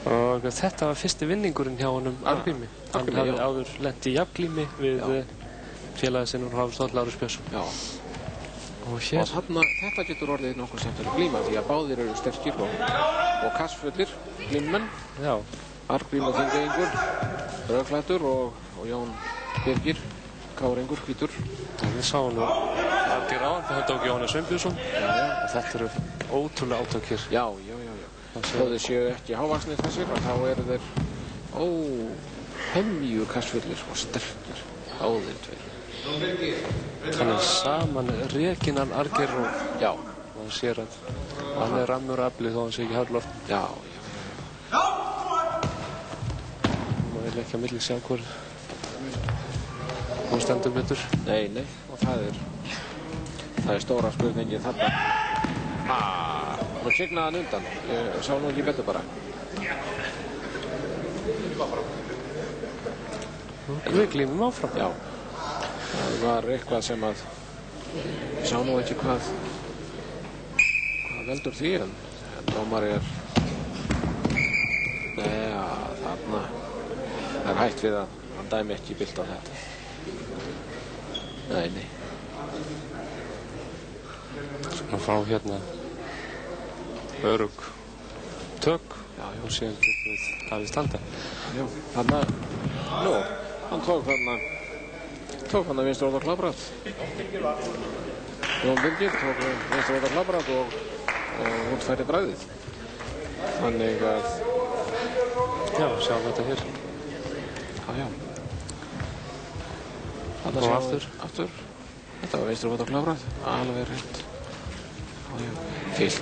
Og þetta var fyrsti vinningurinn hjá honum Arngrími. Hann hafði áður lent í jafnglími við félagið sinn úr Hafstóll, Lárus Björnsson. Já. Og hér... Þetta getur orðið nokkuð skemmtileg glíma því að báðir eru sterkir og kassfullir glímumenn. Já. Arngrímur Þingeyingur, rauðklæddur og Jón Birgir, káringur, hvítur. Við sáum nú Arngrímur áðan, það tók Jóhannes Sveinbjörnsson. Já. Og þetta eru ótrúlega átök hér. Já. Þó þeir séu ekki hávaxnir þessir, þá eru þeir hemju kassfullir og sterkir. Báðir tveir. Þannig saman rekinan Arngrímur og... Já. Og hann sér að hann er rammur afli þó hann sé ekki hárloft. Já. Má ég ekki að milli sjá hvor hún stendur betur. Nei. Og það er stóra spurningin þarna. Nú signaði hann undan. Ég sá nú ekki betur bara. Við glímum áfram. Já. Það var eitthvað sem að ég sá nú ekki hvað veldur því en dómari þarna er hætt við að hann dæmi ekki bilt á þetta. Nei. Svona fá hérna örugg tök og síðan getum við hafið standa. Já, hann tók þarna vinstri hóta klaprætt. Jón Birgir tók vinstri hóta klaprætt og útfæri bragðið. Þannig að... Já, sjáum þetta hér. Já. Og aftur. Þetta var vinstri hóta klaprætt, alveg rétt. Fyllt